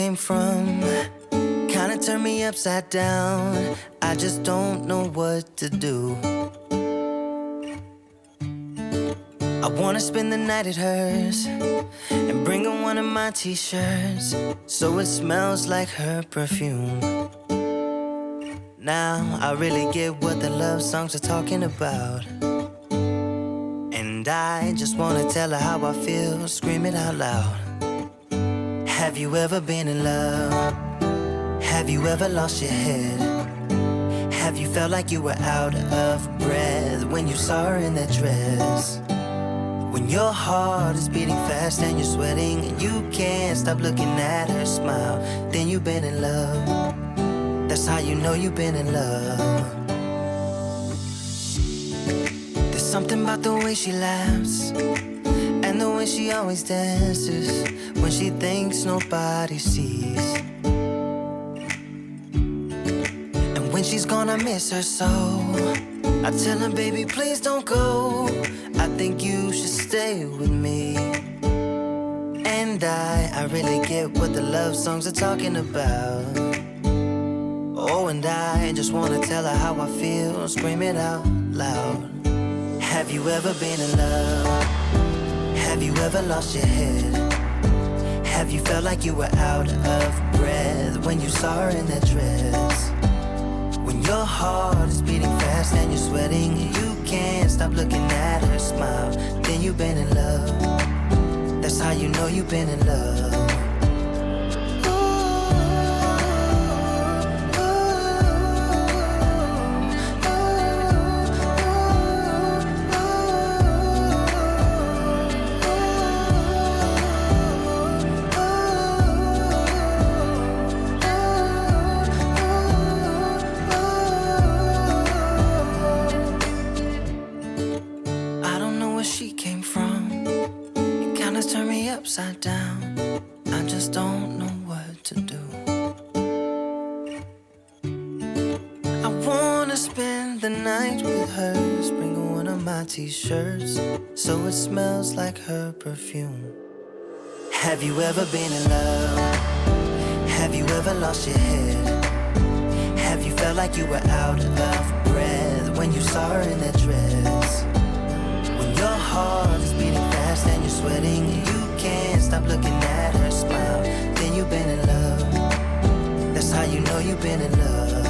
came from kinda turned me upside down. I just don't know what to do. I wanna spend the night at hers and bring her one of my t-shirts so it smells like her perfume. Now I really get what the love songs are talking about, and I just wanna tell her how I feel, scream it out loud. Have you ever been in love? Have you ever lost your head? Have you felt like you were out of breath when you saw her in that dress? When your heart is beating fast and you're sweating and you can't stop looking at her smile, then you've been in love. That's how you know you've been in love. There's something about the way she laughs and the way she always dances when she thinks nobody sees. And when she's gone I miss her so. I tell her, baby, please don't go. I think you should stay with me. And I really get what the love songs are talking about. Oh, and I just wanna tell her how I feel, scream it out loud. Have you ever been in love? Have you ever lost your head? Have you felt like you were out of breath when you saw her in that dress? When your heart is beating fast and you're sweating and you can't stop looking at her smile, then you've been in love. That's how you know you've been in love. Upside down, I just don't know what to do. I wanna spend the night with her, bring her one of my t-shirts so it smells like her perfume. Have you ever been in love? Have you ever lost your head? Have you felt like you were out of breath when you saw her in that dress? When your heart is beating fast and you're sweating and you can't stop looking at her smile, then you've been in love. That's how you know you've been in love.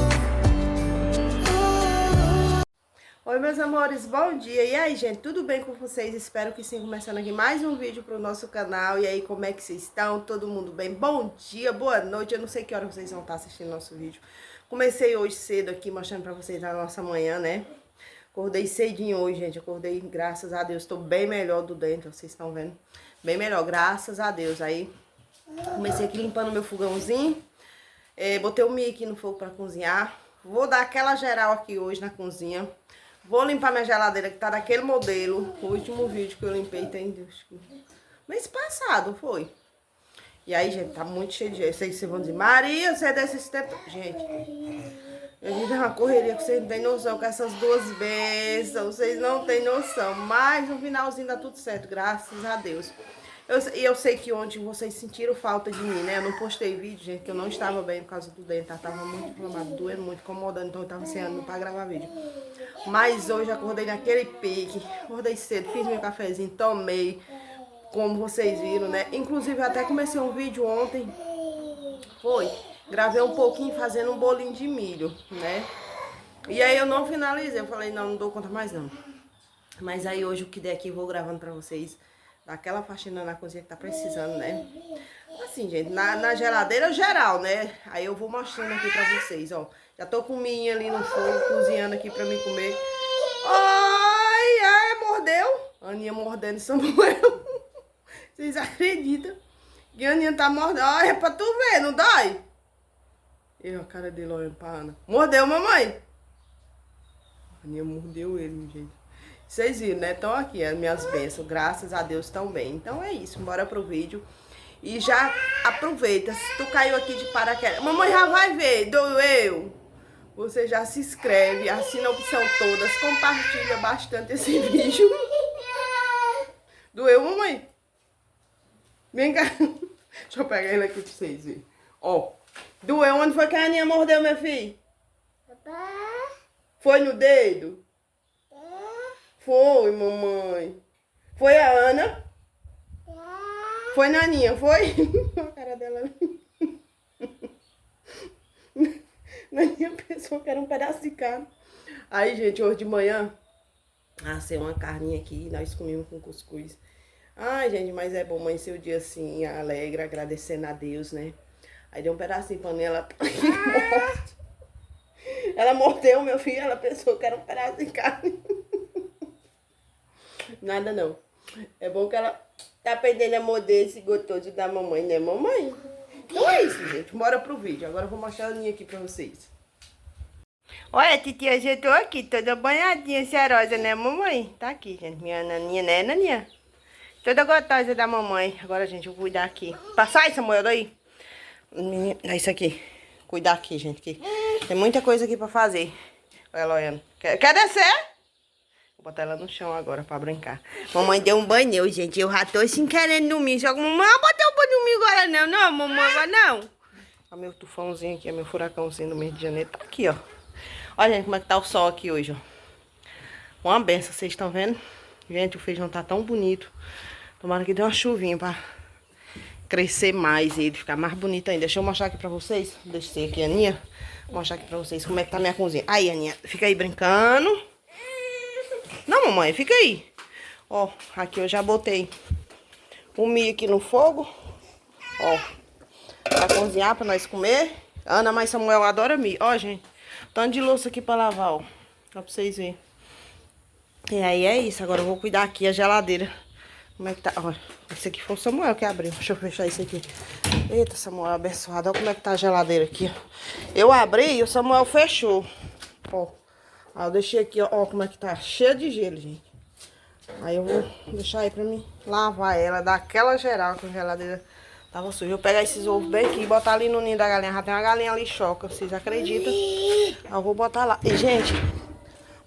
Oi, meus amores, bom dia. E aí, gente, tudo bem com vocês? Espero que sim, começando aqui mais um vídeo pro nosso canal. E aí, como é que vocês estão? Todo mundo bem? Bom dia, boa noite. Eu não sei que hora vocês vão estar assistindo nosso vídeo. Comecei hoje cedo aqui, mostrando pra vocês a nossa manhã, né? Acordei cedinho hoje, gente. Acordei, graças a Deus, tô bem melhor do dentro, vocês estão vendo? Bem melhor, graças a Deus. Aí, comecei aqui limpando meu fogãozinho. Botei o milho aqui no fogo pra cozinhar. Vou dar aquela geral aqui hoje na cozinha. Vou limpar minha geladeira, que tá daquele modelo. O último vídeo que eu limpei tem, Deus, mês passado, foi. E aí, gente, tá muito cheio de gente. Eu sei que vocês vão dizer, Maria, você é desses tempos... Gente, a gente é uma correria que vocês não têm noção, com essas duas bênçãos, vocês não têm noção. Mas no finalzinho dá tudo certo, graças a Deus. Eu sei que ontem vocês sentiram falta de mim, né? Eu não postei vídeo, gente, que eu não estava bem por causa do dente, tá? Tava muito inflamado, doendo muito, incomodando, então eu tava sem ânimo pra gravar vídeo. Mas hoje acordei naquele pique, acordei cedo, fiz meu cafezinho, tomei, como vocês viram, né? Inclusive até comecei um vídeo ontem, gravei um pouquinho fazendo um bolinho de milho, né? E aí eu não finalizei, eu falei, não dou conta mais não. Mas aí hoje o que der aqui eu vou gravando pra vocês, daquela faxina na cozinha que tá precisando, né? Assim, gente, na geladeira geral, né? Aí eu vou mostrando aqui pra vocês, ó. Já tô com minha ali no fogo, cozinhando aqui pra mim comer. Ai, mordeu? Aninha mordendo Samuel. Vocês acreditam que a Aninha tá mordendo? Olha, é pra tu ver, não dói? A cara dele olhando pra Ana. Mordeu, mamãe? A Aninha mordeu ele, gente. Vocês viram, né? Estão aqui as minhas bênçãos. Graças a Deus estão bem. Então é isso, bora pro vídeo. E já aproveita, se tu caiu aqui de paraquedas, mamãe já vai ver, doeu. Você já se inscreve, assina a opção todas, compartilha bastante esse vídeo. Doeu, mamãe? Vem cá. Deixa eu pegar ele aqui pra vocês verem. Ó. Doeu. Onde foi que a Aninha mordeu, meu filho? Papá. Foi no dedo? Foi, mamãe. Foi a Ana? Foi na Aninha, foi? A cara dela. Naninha pensou que era um pedaço de carne. Aí, gente, hoje de manhã, assei uma carninha aqui, nós comemos com cuscuz. Ai, gente, mas é bom amanhecer o dia assim, alegre, agradecendo a Deus, né? Aí deu um pedacinho de panela. Ela mordeu, meu filho, ela pensou que era um pedaço de carne. Nada não. É bom que ela tá aprendendo a morder esse gostoso da mamãe, né, mamãe? Então é isso, gente. Bora pro vídeo. Agora eu vou mostrar a Aninha aqui pra vocês. Olha, a titia ajeitou aqui, toda banhadinha, cheirosa, né, mamãe? Tá aqui, gente. Minha naninha, né, naninha? Toda gostosa da mamãe. Agora, gente, eu vou cuidar aqui. Passar isso, Samuel, daí. É isso aqui. Cuidar aqui, gente. Aqui. Tem muita coisa aqui pra fazer. Olha ela olhando. Quer descer? Vou botar ela no chão agora pra brincar. Mamãe deu um banho, gente. Eu já tô assim querendo dormir. Só que mamãe não botar o banho dormir agora não. Não, mamãe, agora não. Olha meu tufãozinho aqui, meu furacãozinho do mês de janeiro. Tá aqui, ó. Olha, gente, como é que tá o sol aqui hoje, ó. Uma benção, vocês estão vendo? Gente, o feijão tá tão bonito. Tomara que dê uma chuvinha pra crescer mais ele, ficar mais bonito ainda. Deixa eu mostrar aqui pra vocês. Deixei aqui a Aninha. Vou mostrar aqui pra vocês como é que tá a minha cozinha. Aí, Aninha, fica aí brincando. Não, mamãe, fica aí. Ó, aqui eu já botei o milho aqui no fogo. Ó, pra cozinhar, pra nós comer. Ana, mas Samuel adora milho. Ó, gente, tanto de louça aqui pra lavar, ó. Ó, pra vocês verem. E aí é isso. Agora eu vou cuidar aqui a geladeira. Como é que tá? Ó, esse aqui foi o Samuel que abriu. Deixa eu fechar isso aqui. Eita, Samuel abençoado. Olha como é que tá a geladeira aqui, ó. Eu abri e o Samuel fechou. Ó. Aí eu deixei aqui, ó, como é que tá. Cheia de gelo, gente. Aí eu vou deixar aí pra mim lavar ela, dar aquela geral que a geladeira tava suja. Eu vou pegar esses ovos bem aqui e botar ali no ninho da galinha. Já tem uma galinha ali choca, vocês acreditam? Aí eu vou botar lá. E, gente,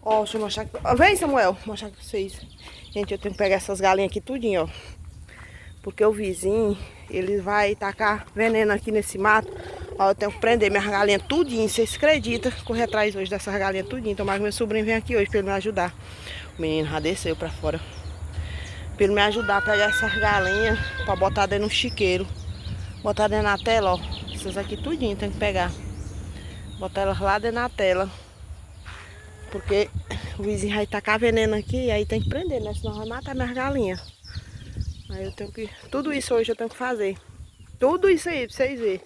ó, deixa eu mostrar aqui. Vem, Samuel, vou mostrar aqui pra vocês. Gente, eu tenho que pegar essas galinhas aqui tudinho, ó. Porque o vizinho, ele vai tacar veneno aqui nesse mato. Ó, eu tenho que prender minhas galinhas tudinho, vocês acreditam? Correr atrás hoje dessas galinhas tudinho. Tomara que meu sobrinho vem aqui hoje pra ele me ajudar. O menino já desceu pra fora. Pra ele me ajudar a pegar essas galinhas pra botar dentro no chiqueiro. Botar dentro na tela, ó. Essas aqui tudinho tem que pegar. Botar elas lá dentro na tela. Porque o vizinho vai tacar veneno aqui e aí tem que prender, né? Senão vai matar minhas galinhas. Aí eu tenho que... Tudo isso hoje eu tenho que fazer. Tudo isso aí pra vocês verem.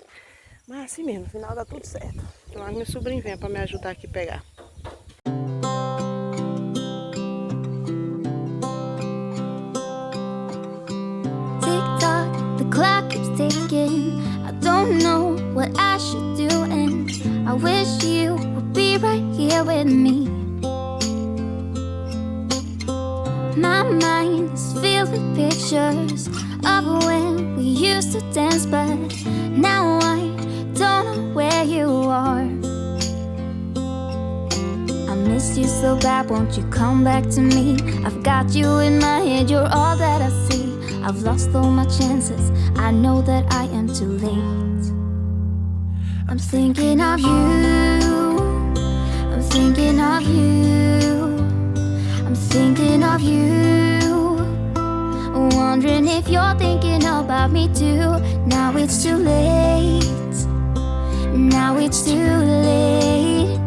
Mas assim mesmo, no final dá tudo certo. Então meu sobrinho vem pra me ajudar aqui a pegar. Tick-tock, the clock keeps ticking. I don't know what I should do, and I wish you would be right here with me. My mind is filled with pictures of when we used to dance, but now I don't know where you are. I miss you so bad, won't you come back to me? I've got you in my head, you're all that I see. I've lost all my chances, I know that I am too late. I'm thinking of you, I'm thinking of you, I'm thinking of you, wondering if you're thinking about me too. Now it's too late, now it's too late.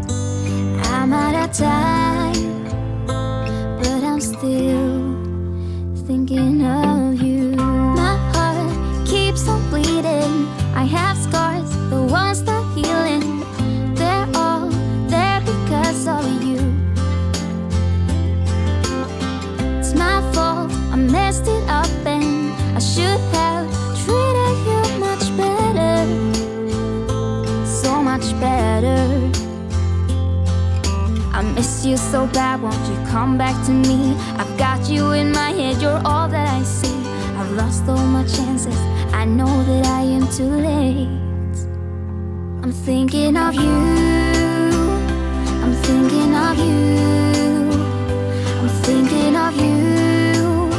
I'm out of time, but I'm still thinking of you. My heart keeps on bleeding, I have scars, the ones that healing. They're all there because of you. It's my fault, I messed it up, and I should have treated you much better, so much better. I miss you so bad, won't you come back to me? I've got you in my head, you're all that I see. I've lost all my chances, I know that I am too late. I'm thinking of you, I'm thinking of you, I'm thinking of you,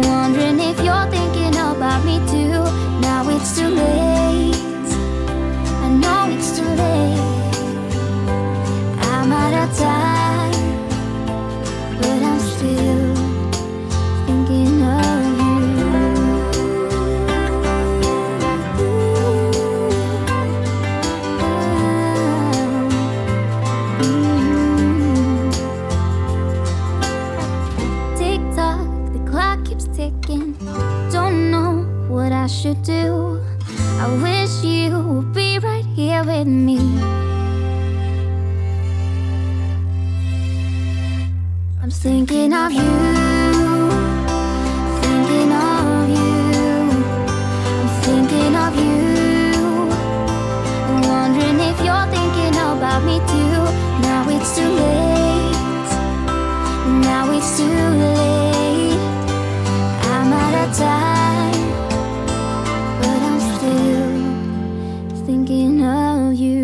wondering if you're thinking about me too. Now it's too late, will be right here with me. I'm thinking of you, thinking of you. I'm thinking of you, wondering if you're thinking about me too. Now it's too late, now it's too late. I'm out of time, but I'm still thinking of you.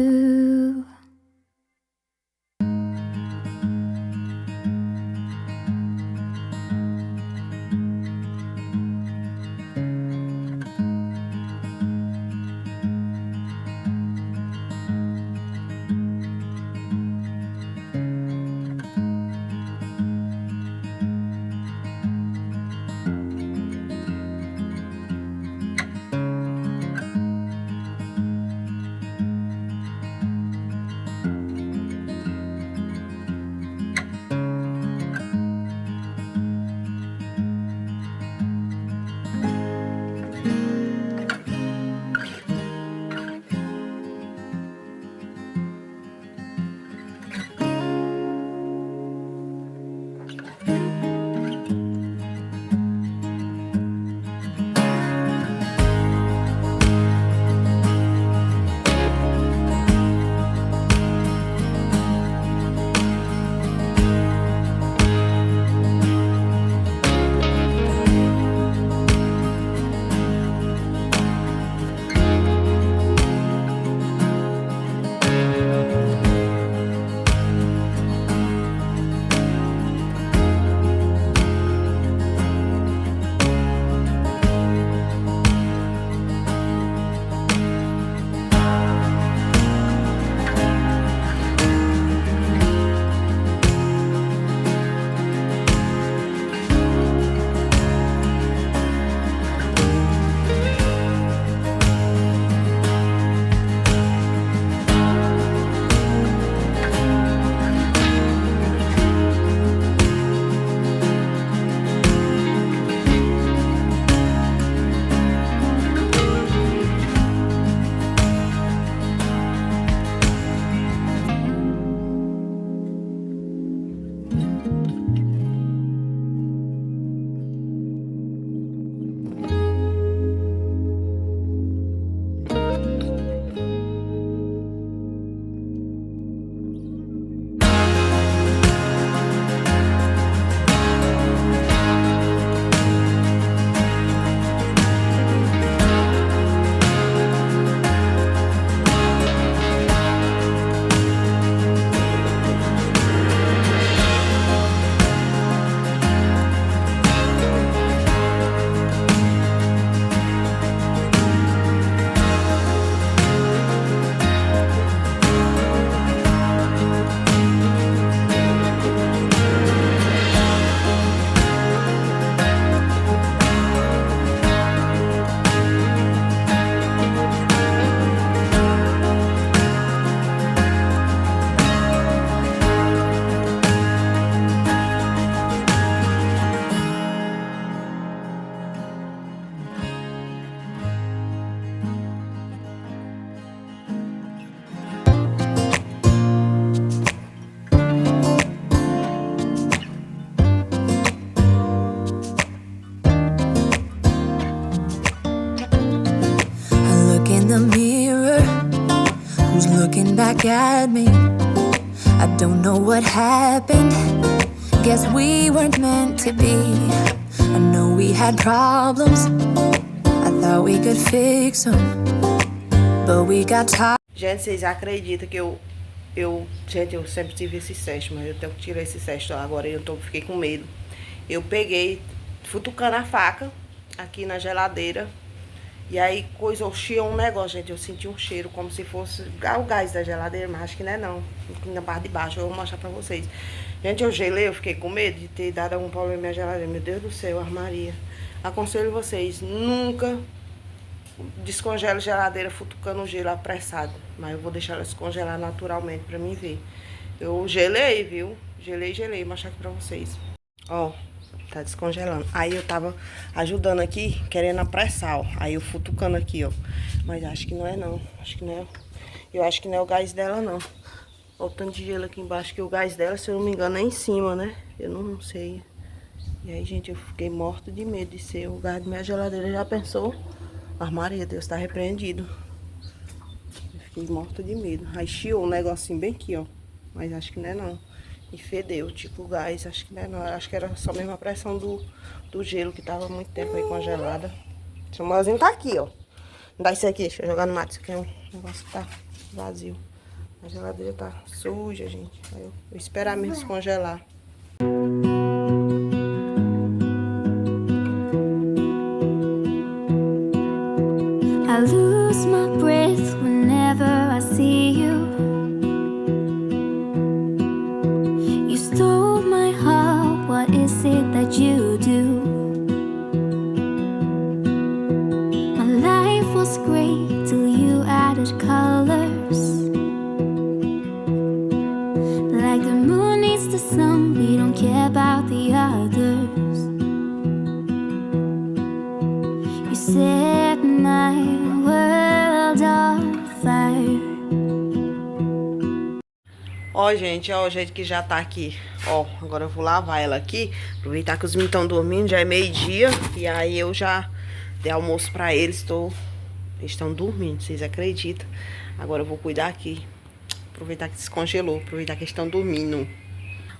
back at me. I don't know what happened. Guess we weren't meant to be. I know we had problems. I thought we could fix them, but we got tired. Gente, vocês acreditam que gente, eu sempre tive esse cesto, mas eu tenho que tirar esse cesto agora. Fiquei com medo. Eu peguei, futucando a faca aqui na geladeira. E aí coisou, chiou um negócio, gente. Eu senti um cheiro como se fosse o gás da geladeira, mas acho que não é não. Na parte de baixo, eu vou mostrar pra vocês. Gente, eu gelei, eu fiquei com medo de ter dado algum problema na minha geladeira. Meu Deus do céu, armaria. Aconselho vocês, nunca descongele geladeira futucando o gelo apressado. Mas eu vou deixar ela descongelar naturalmente pra mim ver. Eu gelei, viu? Gelei, vou mostrar aqui pra vocês. Ó, Tá descongelando. Aí eu tava ajudando aqui, querendo apressar, ó. Aí eu futucando aqui, ó. Mas acho que não é não. Acho que não é. Eu acho que não é o gás dela, não. Olha o tanto de gelo aqui embaixo, que o gás dela, se eu não me engano, é em cima, né? Eu não sei. E aí, gente, eu fiquei morto de medo de ser o gás da minha geladeira. Já pensou? Mas Maria, Deus tá repreendido. Eu fiquei morto de medo. Aí chiou um negocinho bem aqui, ó. Mas acho que não é não. E fedeu, tipo o gás, acho que não é não. Acho que era só mesmo a pressão do gelo, que tava muito tempo aí congelada. Esse mozinho tá aqui, ó. Não dá isso aqui, deixa eu jogar no mato. Isso aqui é um negócio que tá vazio. A geladeira tá suja, gente. Aí eu vou esperar mesmo descongelar. I lose my breath whenever I see you. You stole my heart, what is it that you do? My life was great till you added colors. Like the moon needs the sun, we don't care about the others. You set my world on fire. Ó, gente, ó o jeito que já tá aqui. Ó, agora eu vou lavar ela aqui. Aproveitar que os meninos estão dormindo, já é meio-dia. E aí eu já dei almoço pra eles. Eles estão dormindo, vocês acreditam? Agora eu vou cuidar aqui. Aproveitar que descongelou, aproveitar que eles estão dormindo.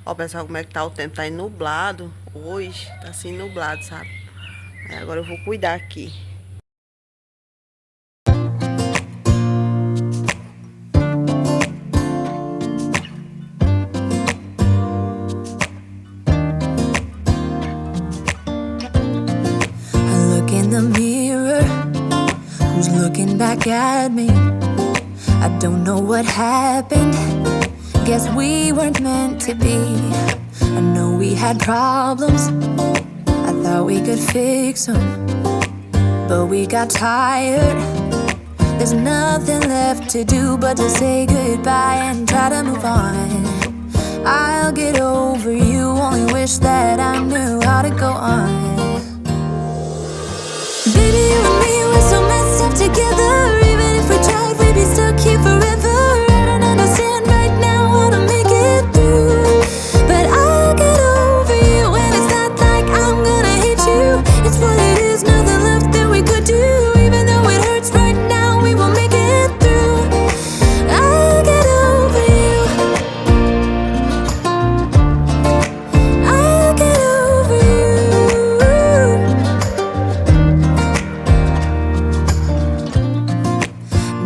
Ó, pessoal, como é que tá o tempo? Tá nublado hoje, tá assim nublado, sabe? Aí agora eu vou cuidar aqui. I look in the mirror, who's looking back at me? I don't know what happened, guess we weren't meant to be. I know we had problems, I thought we could fix them, but we got tired. There's nothing left to do but to say goodbye and try to move on. I'll get over you, only wish that I knew how to go on. Baby, you and me, we're so messed up together. Even if we tried, we'd be stuck here forever. I don't understand right now how to make it through, but I'll get over you, and it's not like I'm gonna hate you. It's what it is, nothing left that we could do. Even though it hurts right now, we will make it through. I'll get over you. I'll get over you.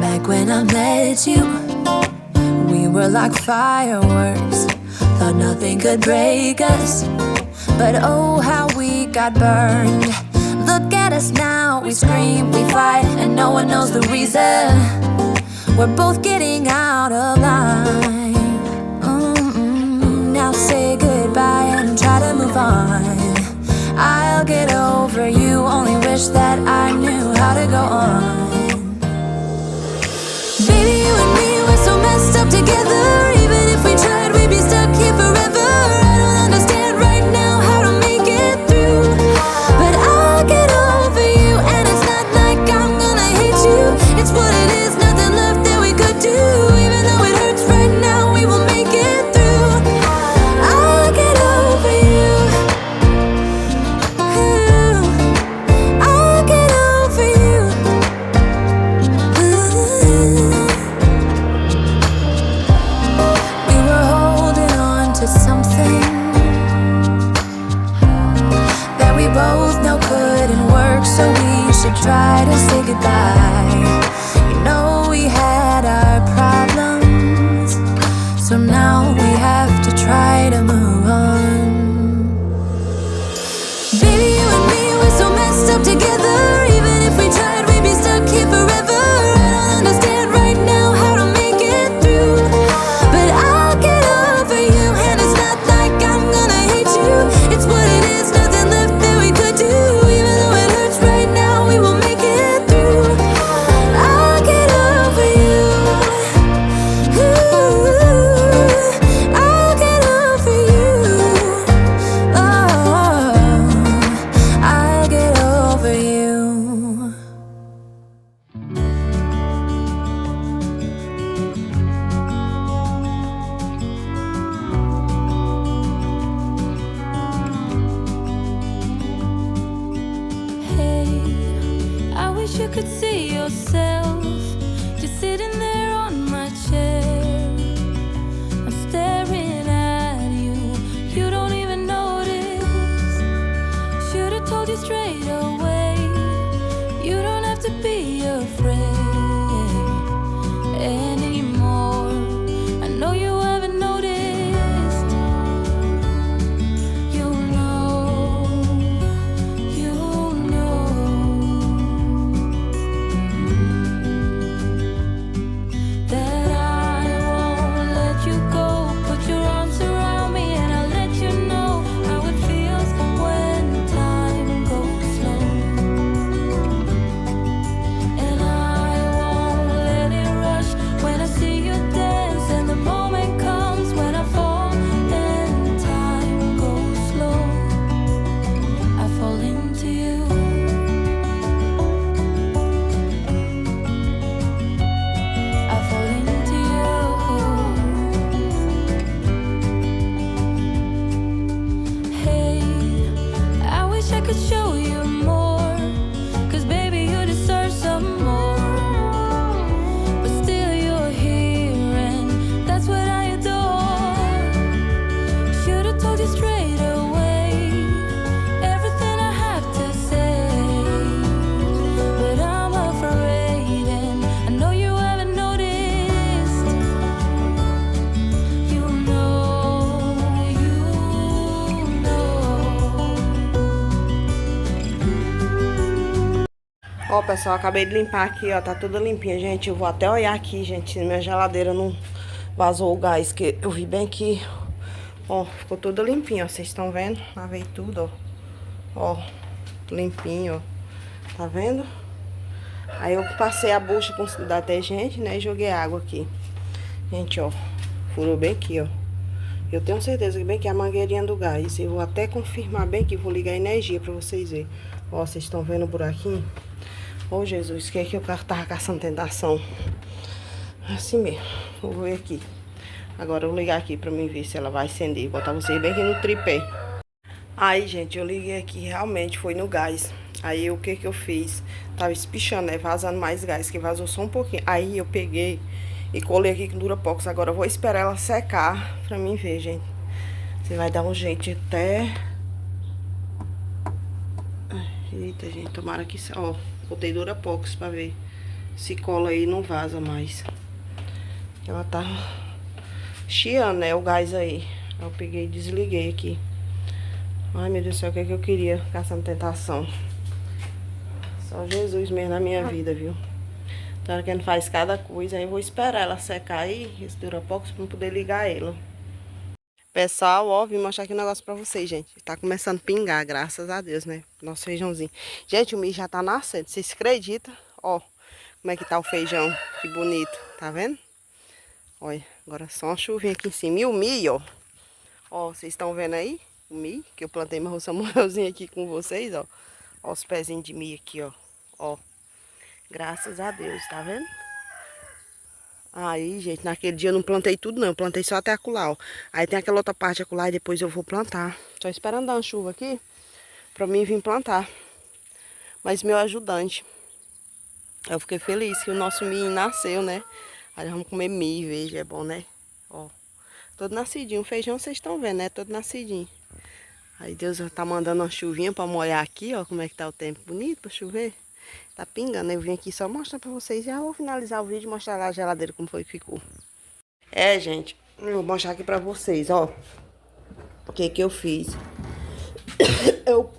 Back when I met you, we were like fireworks. Thought nothing could break us, but oh how we got burned. Look at us now, we scream, we fight, and no one knows the reason. We're both getting out of line. Now say goodbye and try to move on. I'll get over you, only wish that I knew how to go on. Baby, you and me, we're so messed up together. Even if we tried, we'd be stuck here forever. I don't understand right now how to make it through, but I'll get over you, and it's not like I'm gonna hate you. It's what it is, nothing left that we could do. Even though it hurts right now, we will make it through. I'll get over you. I'll get over you. yourself, just sitting there on my chair. I'm staring at you, you don't even notice. Should've told you straight away, you don't have to be afraid anymore. I know you haven't noticed. Ó, pessoal, acabei de limpar aqui, ó, tá tudo limpinha, gente. Eu vou até olhar aqui, gente, se minha geladeira não vazou o gás, que eu vi bem aqui. Ó, ficou tudo limpinho, ó, vocês estão vendo? Lavei tudo, ó. Ó, limpinho, ó. Tá vendo? Aí eu passei a bucha com detergente, né, e joguei água aqui. Gente, ó, furou bem aqui, ó. Eu tenho certeza que bem aqui é a mangueirinha do gás. Eu vou até confirmar bem aqui, vou ligar a energia pra vocês verem. Ó, vocês estão vendo o buraquinho? Ô, Jesus, que é que eu tava caçando tentação. Assim mesmo. Vou ver aqui. Agora eu vou ligar aqui pra mim ver se ela vai acender. Vou botar vocês bem aqui no tripé. Aí, gente, eu liguei aqui. Realmente foi no gás. Aí, o que que eu fiz? Tava espichando, né? Vazando mais gás, que vazou só um pouquinho. Aí, eu peguei e colei aqui com Durapox. Agora eu vou esperar ela secar pra mim ver, gente. Você vai dar um jeito até... Eita, gente, tomara que... Ó, botei Durapox pra ver se cola aí e não vaza mais. Ela tá chiando, né, o gás aí. Eu peguei e desliguei aqui. Ai, meu Deus do céu, o que é que eu queria? Caçando tentação. Só Jesus mesmo na minha vida, viu? Então, que não faz cada coisa. Aí eu vou esperar ela secar aí, esse Durapox, pra eu poder ligar ela. Pessoal, ó, vim mostrar aqui um negócio pra vocês, gente. Tá começando a pingar, graças a Deus, né? Nosso feijãozinho. Gente, o milho já tá nascendo. Vocês acreditam? Ó, como é que tá o feijão. Que bonito. Tá vendo? Olha, agora só uma chuvinha aqui em cima. E o milho, ó. Ó, vocês estão vendo aí? O milho, que eu plantei uma roça morelzinha aqui com vocês, ó. Ó os pezinhos de milho aqui, ó. Ó. Graças a Deus, tá vendo? Aí, gente, naquele dia eu não plantei tudo, não. Eu plantei só até acolá, ó. Aí tem aquela outra parte acolá e depois eu vou plantar. Só esperando dar uma chuva aqui pra mim vir plantar. Mas meu ajudante. Eu fiquei feliz que o nosso milho nasceu, né? Aí vamos comer milho, veja, é bom, né? Ó. Todo nascidinho. O feijão vocês estão vendo, né? Todo nascidinho. Aí Deus tá mandando uma chuvinha pra molhar aqui, ó. Como é que tá o tempo bonito pra chover. Tá pingando, eu vim aqui só mostrar pra vocês. Já vou finalizar o vídeo e mostrar lá a geladeira como foi que ficou. É, gente, eu vou mostrar aqui pra vocês, ó. O que que eu fiz. Eu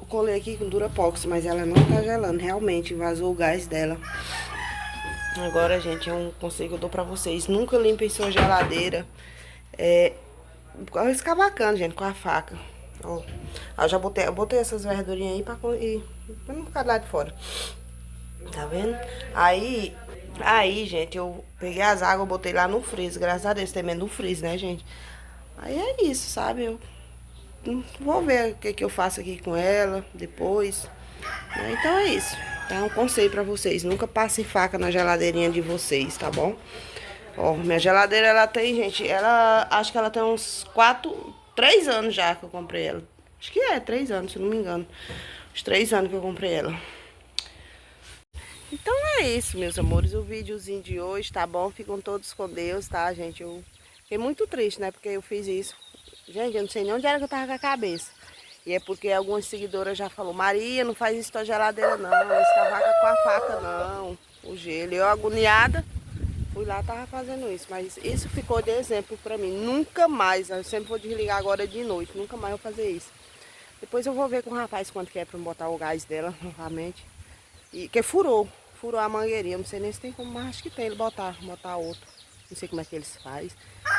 colei aqui com Durapox, mas ela não tá gelando. Realmente, vazou o gás dela. Agora, gente, é um conselho que eu dou pra vocês. Nunca limpem sua geladeira. Escavacando, gente, com a faca. Ó, eu já botei essas verdurinhas aí pra não ficar lá de fora. Tá vendo? Aí, gente, eu peguei as águas, botei lá no freezer. Graças a Deus, tem menos no freezer, né, gente? Aí é isso, sabe? Eu vou ver o que que eu faço aqui com ela depois. Então é isso. Tá um conselho pra vocês. Nunca passem faca na geladeirinha de vocês, tá bom? Ó, minha geladeira, ela tem, gente, acho que ela tem uns 3 anos já que eu comprei ela. Acho que 3 anos, se não me engano. Uns 3 anos que eu comprei ela. Então é isso, meus amores, o videozinho de hoje, tá bom? Ficam todos com Deus, tá, gente? Eu fiquei muito triste, né, porque eu fiz isso. Gente, eu não sei nem onde era que eu tava com a cabeça. E é porque algumas seguidoras já falaram, Maria, não faz isso com a geladeira não, não escavaca com a faca não, o gelo. Eu agoniada, fui lá, tava fazendo isso. Mas isso ficou de exemplo pra mim, nunca mais, eu sempre vou desligar agora de noite, nunca mais vou fazer isso. Depois eu vou ver com o rapaz quanto que é pra botar o gás dela novamente. E que furou a mangueirinha, não sei nem se tem como, mas acho que tem ele botar outro. Não sei como é que eles fazem.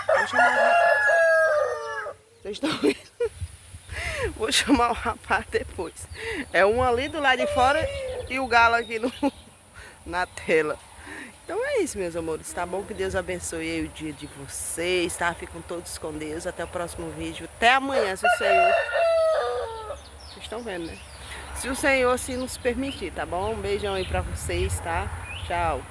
Vou chamar o rapaz. Vocês estão vendo? Vou chamar o rapaz depois. É um ali do lado de fora e o galo aqui na tela. Então é isso, meus amores, tá bom? Que Deus abençoe aí o dia de vocês, tá? Ficam todos com Deus. Até o próximo vídeo. Até amanhã, se o Senhor... Vocês estão vendo, né? Se o Senhor assim nos permitir, tá bom? Um beijão aí pra vocês, tá? Tchau.